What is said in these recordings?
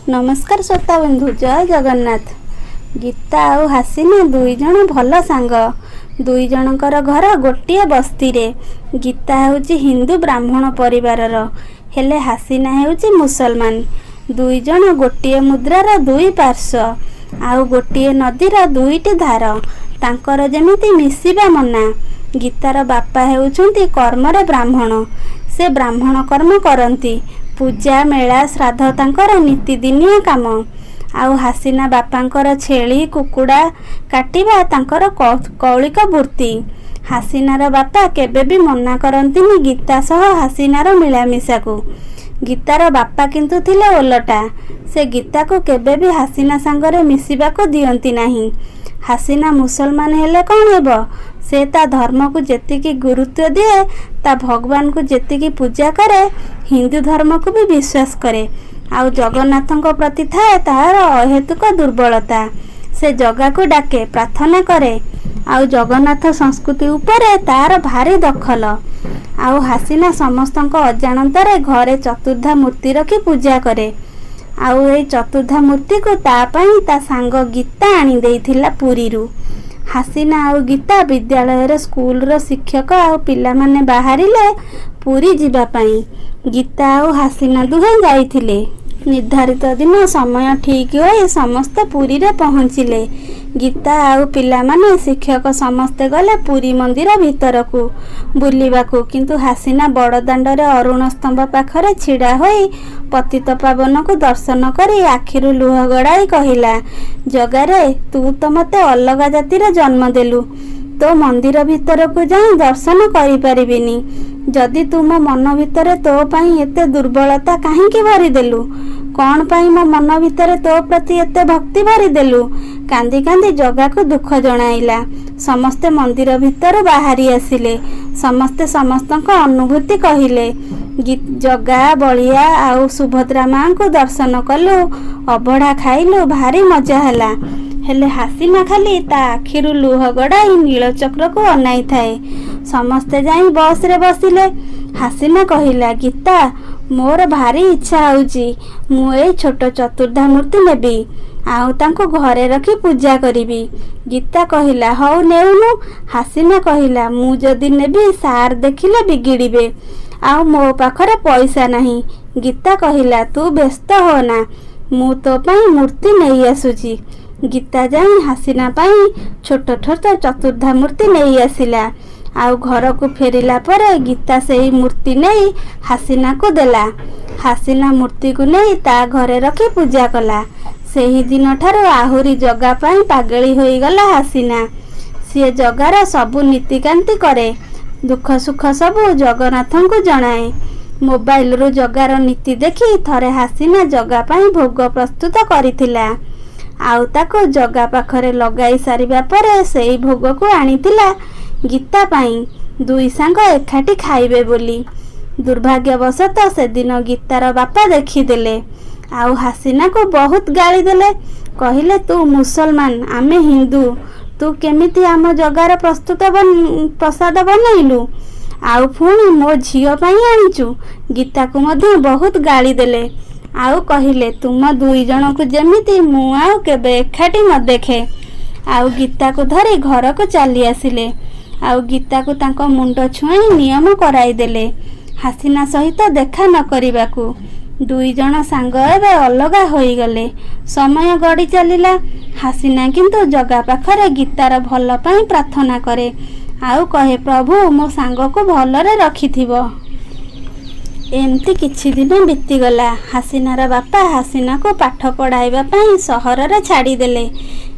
नमस्कार श्रोता बंधु, जय जगन्नाथ। गीता और हासिना दुई जण भल सांग। दुई जनकर घर गोटे बस्ती रे। गीता होची हिंदू ब्राह्मण परिवारर, हेले हासिना होची मुसलमान। दुई जण गोटे मुद्रार दुई पार्श्व आउ गोटे नदीर दुईटी धार। तांकर जेमिति मिसिबा मना। गीतार बापा हेउछंती कर्मरे ब्राह्मण। से ब्राह्मण कर्म करती। पूजा मेला श्राद्ध तांकर नीतिदिनिया काम। आउ हासिना बापांकर छेली कुकुड़ा काटिबा तांकर कौलिक वृत्ति। हासिनार बापा केबे भी मना करंतिनी गीता सह हासिनार मिलामिशा को। गीतार बापा किंतु थिले ओलटा। से गीता को केबे भी हासिना सांगरे मिसिबा को दियंती नाही। हासिना मुसलमान हेले कौन हेबो? से ता धर्म को जेतिकी गुरुत्व दिए, ता भगवान को जेतिकी पूजा करे, हिंदू धर्म को भी विश्वास करे। आउ जगन्नाथों प्रति थाए तार अहेतुक दुर्बलता। से जगा को डाके प्रार्थना करे। आउ जगन्नाथ संस्कृति उपरे तार भारी दखल। आउ हासिना समस्तक अजाणतारे घरे चतुर्धा मूर्ति रखी पूजा करे। आउ ए चतुर्धा मूर्ति को ता पई ता सांग गीता आनी देइथिला पुरीरू। हासिना आउ गीता विद्यालय रे स्कूल रो शिक्षक आउ पिला माने बाहरिले पुरी जीवा पई। गीता आउ हासिना दुहे जाइथिले। निर्धारित दिन समय ठीक होई समस्त पुरी रे पहुँचिले। गीता आउ पिला माने शिक्षक समस्ते गले पुरी मंदिर भीतर को बुलिबाकू, किंतु हासिना बड़ दांडरे अरुण स्तंभ पाखरे छिड़ा होई पतित पावन को दर्शन करी आखिरु लुह गड़ाई कहिला, जगारे तू तो मते अलगा जातिर जन्म देलु। तो मंदिर भीतर को जाई दर्शन करि परिबिनी। जदि तू मो मन भीतर तो पई एते दुर्बलता काहेकि भरी देलु? कौन पाई मो मन भीतर तो प्रति एते भक्ति भरी देलु? कांदी कांदी जगा को दुख जणाइला। समस्ते मंदिर भीतर बाहरी आसिले। समस्ते समस्तक अनुभूति कहिले। जगा बलिया आउ सुभद्रा माँ को दर्शन कलु, अबढ़ा खाइलु, भारी मजा हैला। हेले हासिना खाली ता आखिरु लुह गड़ाई नीलचक्र को अनाई थाए। समस्ते जाई बस रे बसिले। हासिना कहिला, गीता मोर भारी इच्छा होउची, मु ए छोट चतुर्धा मूर्ति नेबी आउ तांको घरे रखी पूजा करिबी। गीता कहिला, हौ नेउनु। हासिना कहिला, मु जदि नेबी सार देखिले बिगिड़िबे, आउ मो पाखरे पैसा नहीं। गीता कहिला, तू व्यस्त हो ना, मु तो पई मूर्ति नहीं आसुची। गीता जाई हासिना पाई छोट छोट चतुर्धा मूर्ति नहीं आसिला। आउ घर को फेरिला परे गीता सेही मूर्ति नहीं हासिना को देला। हासिना मूर्ति को नहीं ता घरे रखी पूजा कला। सेही दिन ठारो आहुरी जगा पाई पागली होई गला हासिना। सी जगार सबु नीतिकांति करे, दुख सुख सबु जगन्नाथों को जनाए। मोबाइल रो जगार नीति देखी थरे हासिना जगा पाई भोग प्रस्तुत करिथिला। आउ ताको जगा पाखरे लगाई सारिबा परे सेही भोग को आनीथिला गीता पाई दुई सांग एकाठी खाइबे बोली। दुर्भाग्यवशत से दिन गीतार बापा देखिदेले। आउ हासिना को बहुत गाली देले। कहिले, तू मुसलमान, आमे हिंदू, तू केमिति आम जगार प्रसाद बनैलु? आउ पुणी मो झियो पाई आनिचु। गीता को मध्य बहुत गाली देले। आउ कहिले, तुम दुई जन को जेमिति मु आउ केबे एकाठी न देखे। आउ गीता को धरी घर को चली आसिले। आउ गीता को तांको मुंड छुआई नियम कराई देले हासिना सहित देखा न करिबाकू। दुई जन सांग एबे अलगा होई गले। समय गड़ी चलिला। हासिना किंतु जगा पाखरे गीतार भल पाई प्रार्थना करे। आउ कहे, प्रभु मो सांग को भलरे रखिथिबो। एमती किछि दिन बीतीगला। हासिनार बापा हासिना को पाठ पढ़ाइबा पाई सहर रे छाड़ी देले।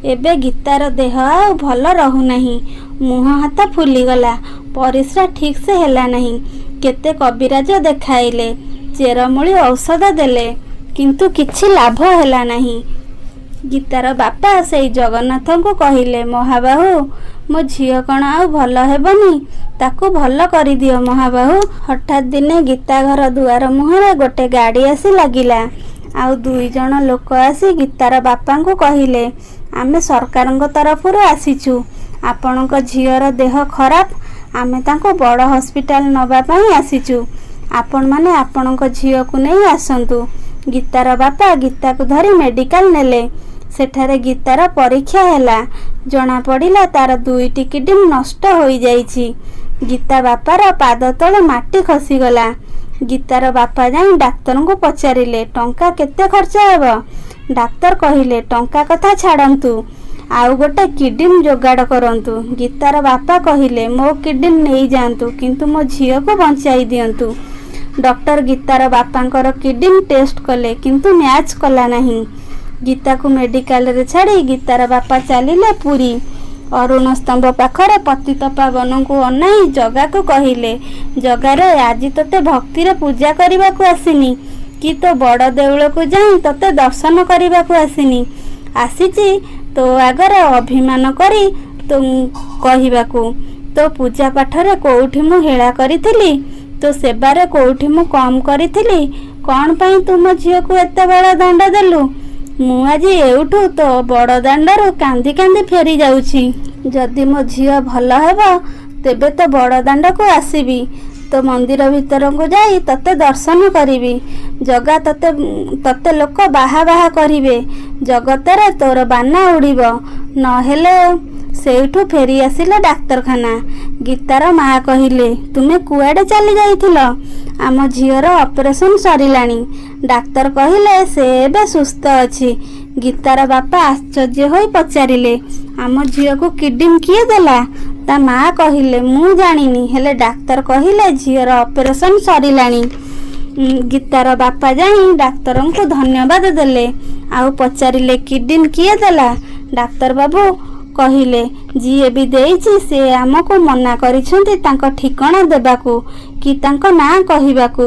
एबे गीतार देह आउ भल रहु नाही। मुह हाथ फुलीगला। परिश्रा ठीक से हेला नहीं। केते कबिराज देखाइले, चेरमूली औषध देले, किंतु किछि लाभ हेला नहीं। गीतार बापा सेई जगन्नाथ को कहिले, महाबाहु मो झियो कण आउ भल हेबनी, ताकू भल करि दियो महाबाहु। हठात दिने गीता घर दुआर मुहरे गोटे गाड़ी आसी लागिला। आउ दुई जन लोक आसी गीतार बापा को कहिले, आमे सरकारंक तरफरु आसीचु, आपणक झियर देह खराब, आमे तांको बड़ हॉस्पिटल नबा पई आसीचु, आपण माने आपणक झियो को नहीं आसंतु। ଗୀତାର ବାପା ଗୀତାକୁ ଧରି ମେଡିକାଲ ନେଲେ। ସେଠାରେ ଗୀତାର ପରୀକ୍ଷା ହେଲା। ଜଣା ପଡ଼ିଲା ତାର 2ଟି କିଡନୀ ନଷ୍ଟ ହୋଇଯାଇଛି। ଗୀତା ବାପାର ପାଦ ତଳେ ମାଟି ଖସିଗଲା। ଗୀତାର ବାପା ଯାଇ ଡାକ୍ତରଙ୍କୁ ପଚାରିଲେ, ଟଙ୍କା କେତେ ଖର୍ଚ୍ଚ ହେବ? ଡାକ୍ତର କହିଲେ, ଟଙ୍କା କଥା ଛାଡ଼ନ୍ତୁ, ଆଉ ଗୋଟେ କିଡନୀ ଯୋଗାଡ଼ କରନ୍ତୁ। ଗୀତାର ବାପା କହିଲେ, ମୋ କିଡନୀ ନେଇଯାଆନ୍ତୁ, କିନ୍ତୁ ମୋ ଝିଅକୁ ବଞ୍ଚାଇ ଦିଅନ୍ତୁ। ଡକ୍ଟର ଗୀତାର ବାପାଙ୍କର କିଡନୀ ଟେଷ୍ଟ କଲେ, କିନ୍ତୁ ମ୍ୟାଚ୍ କଲା ନାହିଁ। ଗୀତାକୁ ମେଡିକାଲରେ ଛାଡ଼ି ଗୀତାର ବାପା ଚାଲିଲେ ପୁରୀ। ଅରୁଣ ସ୍ତମ୍ଭ ପାଖରେ ପତିତପାବନଙ୍କୁ ଅନାଇ ଜଗାକୁ କହିଲେ, ଜଗାରେ, ଆଜି ତୋତେ ଭକ୍ତିରେ ପୂଜା କରିବାକୁ ଆସିନି, କି ତୋ ବଡ଼ ଦେଉଳକୁ ଯାଇ ତୋତେ ଦର୍ଶନ କରିବାକୁ ଆସିନି। ଆସିଛି ତୋ ଆଗରେ ଅଭିମାନ କରି କହିବାକୁ, ତୋ ପୂଜା ପାଠରେ କୋଉଠି ମୁଁ ହେଳା କରିଥିଲି? ତୋ ସେବାରେ କୋଉଠି ମୁଁ କମ୍ କରିଥିଲି? କ'ଣ ପାଇଁ ତୁ ମୋ ଝିଅକୁ ଏତେ ବଡ଼ ଦଣ୍ଡ ଦେଲୁ? ମୁଁ ଆଜି ଏଉଠୁ ତୋ ବଡ଼ ଦାଣ୍ଡରୁ କାନ୍ଦି କାନ୍ଦି ଫେରି ଯାଉଛି। ଯଦି ମୋ ଝିଅ ଭଲ ହେବ ତେବେ ତୋ ବଡ଼ ଦାଣ୍ଡକୁ ଆସିବି, ତୋ ମନ୍ଦିର ଭିତରକୁ ଯାଇ ତୋତେ ଦର୍ଶନ କରିବି। ଜଗା, ତୋତେ ଲୋକ ବାହା ବାହା କରିବେ, ଜଗତରେ ତୋର ବାନା ଉଡ଼ିବ। ନହେଲେ ସେଇଠୁ ଫେରି ଆସିଲେ ଡାକ୍ତରଖାନା। ଗୀତାର ମା କହିଲେ, ତୁମେ କୁଆଡ଼େ ଚାଲି ଯାଇଥିଲ? ଆମ ଝିଅର ଅପରେସନ୍ ସରିଲାଣି। ଡାକ୍ତର କହିଲେ, ସେ ଏବେ ସୁସ୍ଥ ଅଛି। ଗୀତାର ବାପା ଆଶ୍ଚର୍ଯ୍ୟ ହୋଇ ପଚାରିଲେ, ଆମ ଝିଅକୁ କିଡନୀ କିଏ ଦେଲା? ତା ମା କହିଲେ, ମୁଁ ଜାଣିନି, ହେଲେ ଡାକ୍ତର କହିଲେ ଝିଅର ଅପରେସନ୍ ସରିଲାଣି। ଗୀତାର ବାପା ଯାଇ ଡାକ୍ତରଙ୍କୁ ଧନ୍ୟବାଦ ଦେଲେ, ଆଉ ପଚାରିଲେ, କିଡନୀ କିଏ ଦେଲା? ଡାକ୍ତର ବାବୁ କହିଲେ, ଯିଏ ବି ଦେଇଛି ସେ ଆମକୁ ମନା କରିଛନ୍ତି ତାଙ୍କ ଠିକଣା ଦେବାକୁ କି ତାଙ୍କ ନାଁ କହିବାକୁ।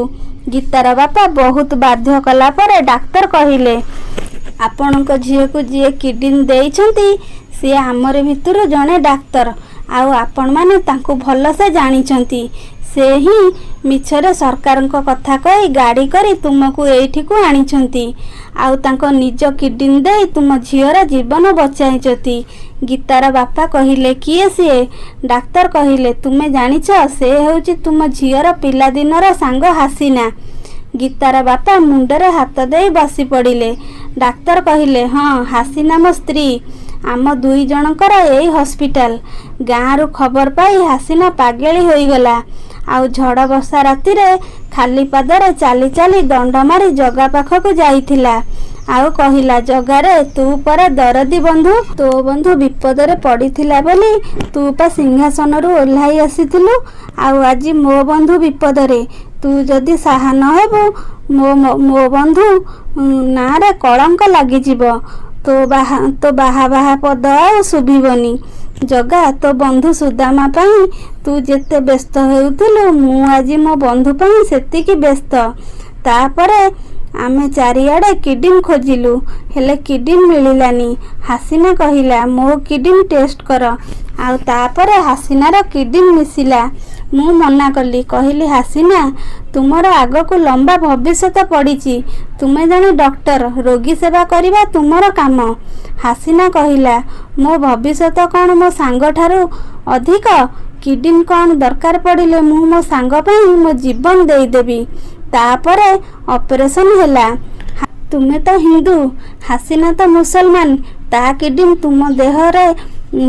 ଗୀତାର ବାପା ବହୁତ ବାଧ୍ୟ କଲା ପରେ ଡାକ୍ତର କହିଲେ, ଆପଣଙ୍କ ଝିଅକୁ ଯିଏ କିଡନୀ ଦେଇଛନ୍ତି ସିଏ ଆମରି ଭିତରୁ ଜଣେ ଡାକ୍ତର, ଆଉ ଆପଣମାନେ ତାଙ୍କୁ ଭଲସେ ଜାଣିଛନ୍ତି। ସେ ହିଁ ମିଛରେ ସରକାରଙ୍କ କଥା କହି ଗାଡ଼ି କରି ତୁମକୁ ଏଇଠିକୁ ଆଣିଛନ୍ତି, ଆଉ ତାଙ୍କ ନିଜ କିଡନୀ ଦେଇ ତୁମ ଝିଅର ଜୀବନ ବଚାଇଛନ୍ତି। ଗୀତାର ବାପା କହିଲେ, କିଏ ସିଏ? ଡାକ୍ତର କହିଲେ, ତୁମେ ଜାଣିଛ, ସେ ହେଉଛି ତୁମ ଝିଅର ପିଲାଦିନର ସାଙ୍ଗ ହାସିନା। ଗୀତାର ବାପା ମୁଣ୍ଡରେ ହାତ ଦେଇ ବସି ପଡ଼ିଲେ। ଡାକ୍ତର କହିଲେ, ହଁ, ହାସିନା ମୋ ସ୍ତ୍ରୀ। ଆମ 2 ଜଣଙ୍କର ଏଇ ହସ୍ପିଟାଲ। ଗାଁରୁ ଖବର ପାଇ ହାସିନା ପାଗେଳି ହୋଇଗଲା, ଆଉ ଝଡ଼ ବର୍ଷା ରାତିରେ ଖାଲି ପାଦରେ ଚାଲି ଚାଲି ଦଣ୍ଡ ମାରି ଜଗା ପାଖକୁ ଯାଇଥିଲା, ଆଉ କହିଲା, ଜଗାରେ, ତୁ ପରା ଦରଦୀ ବନ୍ଧୁ, ତୋ ବନ୍ଧୁ ବିପଦରେ ପଡ଼ିଥିଲା ବୋଲି ତୁ ପା ସିଂହାସନରୁ ଓହ୍ଲାଇ ଆସିଥିଲୁ, ଆଉ ଆଜି ମୋ ବନ୍ଧୁ ବିପଦରେ। ତୁ ଯଦି ସାହା ନ ହେବୁ ମୋ ବନ୍ଧୁ ନାଁରେ କଳଙ୍କ ଲାଗିଯିବ। ତୋ ବାହା ପଦ ଆଉ ଶୁଭିବନି। ଜଗା, ତୋ ବନ୍ଧୁ ସୁଦାମା ପାଇଁ ତୁ ଯେତେ ବ୍ୟସ୍ତ ହେଉଥିଲୁ, ମୁଁ ଆଜି ମୋ ବନ୍ଧୁ ପାଇଁ ସେତିକି ବ୍ୟସ୍ତ। ତାପରେ ଆମେ ଚାରିଆଡ଼େ କିଡନୀ ଖୋଜିଲୁ, ହେଲେ କିଡନୀ ମିଳିଲାନି। ହାସିନା କହିଲା, ମୋ କିଡନୀ ଟେଷ୍ଟ କର, ଆଉ ତାପରେ ହାସିନାର କିଡନୀ ମିଶିଲା। ମୁଁ ମନା କଲି, କହିଲି, ହାସିନା, ତୁମର ଆଗକୁ ଲମ୍ବା ଭବିଷ୍ୟତ ପଡ଼ିଛି। ତୁମେ ଜଣେ ଡକ୍ଟର, ରୋଗୀ ସେବା କରିବା ତୁମର କାମ। ହାସିନା କହିଲା, ମୋ ଭବିଷ୍ୟତ କ'ଣ ମୋ ସାଙ୍ଗଠାରୁ ଅଧିକ? କିଡନୀ କ'ଣ ଦରକାର ପଡ଼ିଲେ ମୁଁ ମୋ ସାଙ୍ଗ ପାଇଁ ମୋ ଜୀବନ ଦେଇଦେବି। ତାପରେ ଅପରେସନ୍ ହେଲା। ତୁମେ ତ ହିନ୍ଦୁ, ହାସିନା ତ ମୁସଲମାନ। ତା କିଡନୀ ତୁମ ଦେହରେ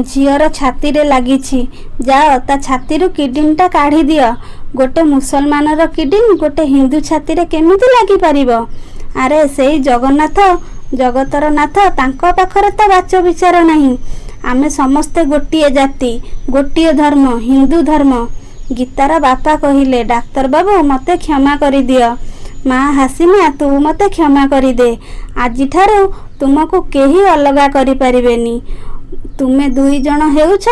ଝିଅର ଛାତିରେ ଲାଗିଛି। ଯାଅ, ତା ଛାତିରୁ କିଡନୀଟା କାଢ଼ି ଦିଅ। ଗୋଟେ ମୁସଲମାନର କିଡନୀ ଗୋଟେ ହିନ୍ଦୁ ଛାତିରେ କେମିତି ଲାଗିପାରିବ? ଆରେ ସେଇ ଜଗନ୍ନାଥ, ଜଗତର ନାଥ, ତାଙ୍କ ପାଖରେ ତ ବାଚ ବିଚାର ନାହିଁ। ଆମେ ସମସ୍ତେ ଗୋଟିଏ ଜାତି, ଗୋଟିଏ ଧର୍ମ, ହିନ୍ଦୁ ଧର୍ମ। ଗୀତାର ବାପା କହିଲେ, ଡାକ୍ତର ବାବୁ, ମୋତେ କ୍ଷମା କରିଦିଅ। ମା ହାସିନା, ତୁ ମୋତେ କ୍ଷମା କରିଦେ। ଆଜିଠାରୁ ତୁମକୁ କେହି ଅଲଗା କରିପାରିବେନି। ତୁମେ 2 ଜଣ ହେଉଛ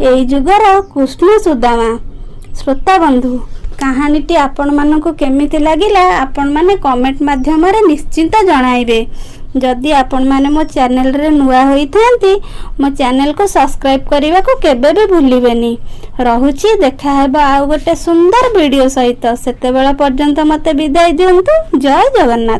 ଏଇ ଯୁଗର କୃଷ୍ଣ ସୁଦାମା। ଶ୍ରୋତା ବନ୍ଧୁ, କାହାଣୀଟି ଆପଣମାନଙ୍କୁ କେମିତି ଲାଗିଲା ଆପଣମାନେ କମେଣ୍ଟ ମାଧ୍ୟମରେ ନିଶ୍ଚିନ୍ତ ଜଣାଇବେ। ଯଦି ଆପଣମାନେ ମୋ ଚ୍ୟାନେଲରେ ନୂଆ ହୋଇଥାନ୍ତି, ମୋ ଚ୍ୟାନେଲକୁ ସବସ୍କ୍ରାଇବ୍ କରିବାକୁ କେବେ ବି ଭୁଲିବେନି। ରହୁଛି, ଦେଖା ହେବ ଆଉ ଗୋଟେ ସୁନ୍ଦର ଭିଡ଼ିଓ ସହିତ। ସେତେବେଳେ ପର୍ଯ୍ୟନ୍ତ ମୋତେ ବିଦାୟ ଦିଅନ୍ତୁ। ଜୟ ଜଗନ୍ନାଥ।